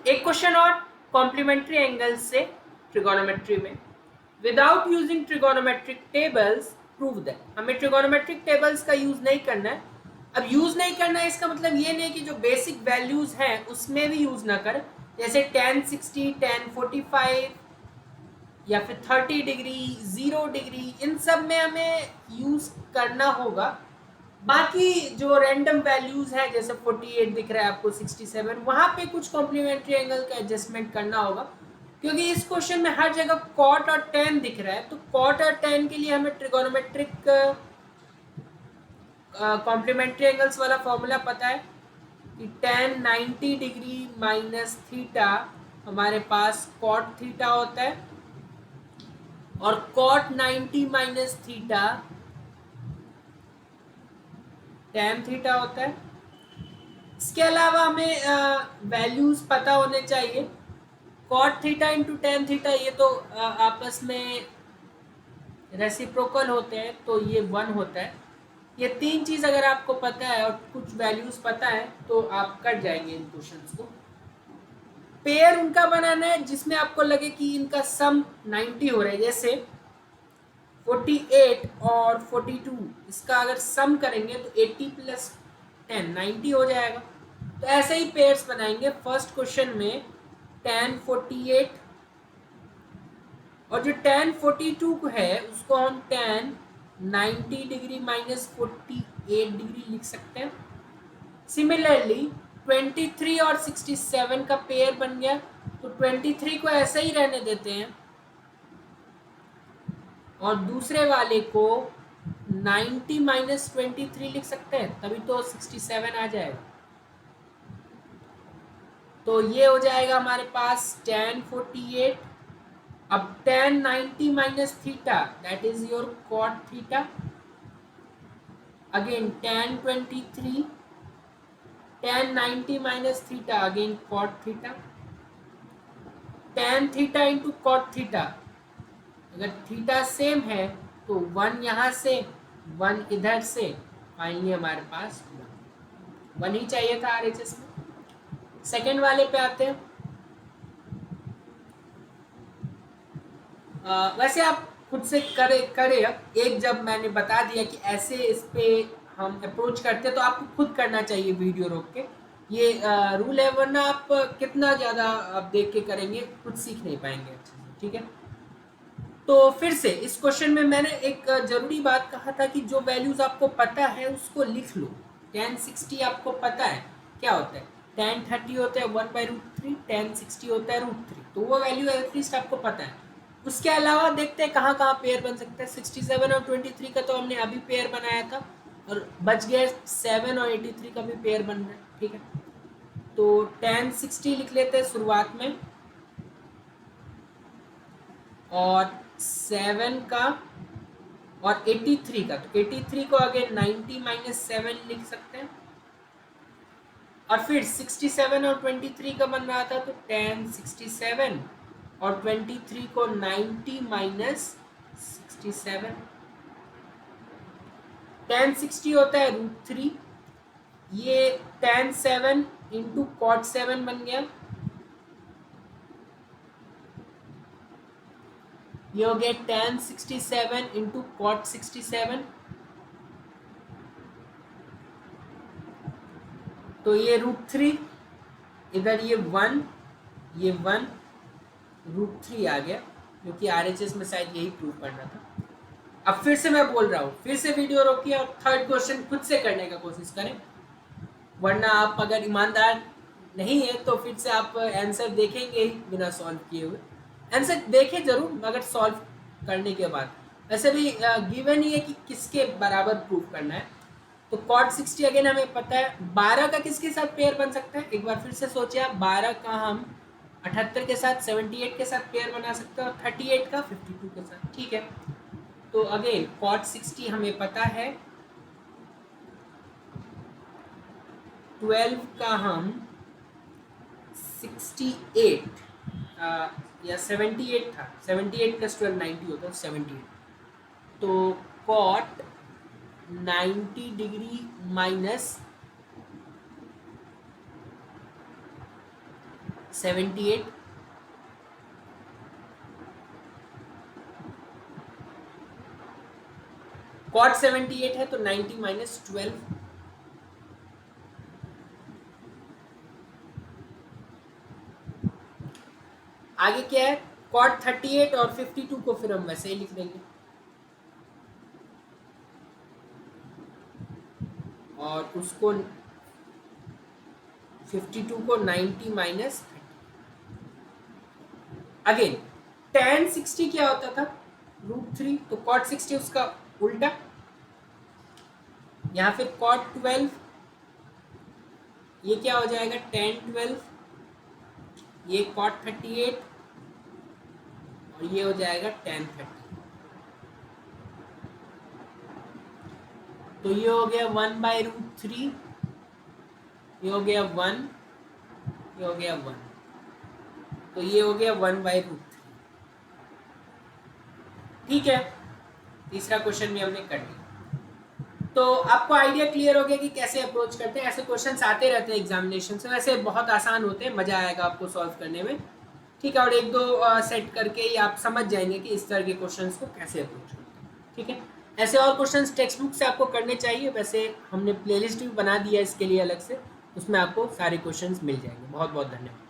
एक क्वेश्चन और complementary angles से ट्रिगोनोमेट्री में, without using trigonometric tables prove that. हमें ट्रिगोनोमेट्रिक टेबल्स का यूज नहीं करना है। अब यूज नहीं करना है इसका मतलब ये नहीं कि जो बेसिक वैल्यूज हैं उसमें भी यूज ना करें, जैसे tan 60, tan 45 या फिर 30 डिग्री, 0 डिग्री, इन सब में हमें यूज करना होगा। बाकी जो रैंडम वैल्यूज है जैसे 48 दिख रहा है आपको, 67, वहां पे कुछ कॉम्प्लीमेंट्री एंगल का एडजस्टमेंट करना होगा, क्योंकि इस क्वेश्चन में हर जगह कॉट और tan दिख रहा है। तो कॉट और tan के लिए हमें ट्रिगोनोमेट्रिक कॉम्प्लीमेंट्री एंगल्स वाला फॉर्मूला पता है कि tan 90 डिग्री माइनस थीटा हमारे पास कॉट थीटा होता है, और cot 90 minus theta tan theta होता है। इसके अलावा हमें वैल्यूज पता होने चाहिए। Cot theta into tan theta ये तो आपस में रेसिप्रोकल होते हैं, तो ये 1 होता है। ये तीन चीज अगर आपको पता है और कुछ वैल्यूज पता है तो आप कर जाएंगे इन क्वेश्चंस को। पेयर उनका बनाना है जिसमें आपको लगे कि इनका सम 90 हो रहा है, जैसे 48 और 42, इसका अगर सम करेंगे तो 80 प्लस 10 90 हो जाएगा। तो ऐसे ही पेयर्स बनाएंगे। फर्स्ट क्वेश्चन में tan 48 और जो tan 42 को है उसको हम tan 90 डिग्री माइनस 48 डिग्री लिख सकते हैं। सिमिलरली 23 और 67 का पेयर बन गया, तो 23 को ऐसा ही रहने देते हैं और दूसरे वाले को 90 माइनस 23 लिख सकते हैं, तभी तो 67 आ जाएगा। तो ये हो जाएगा हमारे पास tan 48। अब tan 90 minus theta that is your cot theta, again tan 23, tan 90 minus theta again cot theta, tan theta into cot theta. अगर थीटा सेम है तो 1 यहाँ से 1 इधर से, फाइनली हमारे पास 1 ही चाहिए था RHS में। सेकेंड वाले पे आते हैं। वैसे आप खुद से करे अब, एक जब मैंने बता दिया कि ऐसे इस पे हम अप्रोच करते हैं तो आपको खुद करना चाहिए वीडियो रोक के। ये रूल है, वरना आप कितना ज़्यादा आप देख के करेंगे खुद सीख नहीं पाएंगे अच्छे से, ठीक है। तो फिर से इस क्वेश्चन में मैंने एक जरूरी बात कहा था कि जो वैल्यूज आपको पता है उसको लिख लो। tan 60 आपको पता है क्या होता है, tan 30 होता है 1/√3, tan 60 होता है √3, तो वो वैल्यू एटलीस्ट आपको पता है। उसके अलावा देखते हैं कहाँ कहाँ पेयर बन सकता है। 67 और 23 का तो हमने अभी पेयर बनाया था, और बच गया 7 और 83 का भी पेयर बन रहा है, ठीक है। तो tan 60 लिख लेते हैं शुरुआत में, और 7 का और 83 का, तो 83 को अगेन 90 माइनस 7 लिख सकते हैं। और फिर 67 और 23 का बन रहा था, तो tan 67 और 23 को 90 माइनस 67। tan 60 होता है √3, ये tan 7 इंटू cot 7 बन गया, ये हो गया tan 67 इंटू cot 67। तो ये √3, इधर ये 1, ये 1, √3 आ गया, क्योंकि RHS में शायद यही प्रूव करना था। अब फिर से मैं बोल रहा हूँ, फिर से वीडियो रोकिए और थर्ड क्वेश्चन खुद से करने का कोशिश करें, वरना आप अगर ईमानदार नहीं है तो फिर से आप आंसर देखेंगे ही बिना सॉल्व किए हुए। आंसर देखें जरूर मगर सॉल्व करने के बाद। वैसे भी गिवन ही है कि किसके बराबर प्रूव करना है। तो cot 60 अगेन हमें पता है। 12 का किसके साथ पेयर बन सकता है, एक बार फिर से सोचिए आप। 12 का हम 78 के साथ, 78 के साथ पेयर बना सकते हैं, और 38 का 52 के साथ, ठीक है। तो अगेन cot 60 हमें पता है, 12 का हम 68 या 78 था, 78 प्लस 12 90 होता है, 78। तो cot 90 डिग्री माइनस 78, cot 78 है तो 90 माइनस 12, आगे क्या है, cot 38 और 52 को फिर हम वैसे ही लिख देंगे, और उसको 52 को 90 माइनस, अगेन tan 60 क्या होता था, √3, तो cot 60 उसका उल्टा, यहाँ फिर cot 12, ये क्या हो जाएगा tan 12, ये cot 38 और ये हो जाएगा tan 30, तो ये हो गया 1/√3, ये हो गया 1, ये हो गया 1, तो ये हो गया 1/√3। ठीक है, तीसरा क्वेश्चन भी हमने कर लिया। तो आपको आइडिया क्लियर हो गया कि कैसे अप्रोच करते हैं, ऐसे क्वेश्चंस आते रहते हैं एग्जामिनेशन से, वैसे बहुत आसान होते हैं, मजा आएगा आपको सॉल्व करने में। ठीक है, और एक दो सेट करके ही आप समझ जाएंगे कि इस तरह के क्वेश्चंस को कैसे अप्रोच करते हैं। ठीक है, ऐसे और क्वेश्चंस टेक्स्ट बुक से आपको करने चाहिए, वैसे हमने प्लेलिस्ट भी बना दिया इसके लिए अलग से, उसमें आपको सारे क्वेश्चंस मिल जाएंगे। बहुत बहुत धन्यवाद।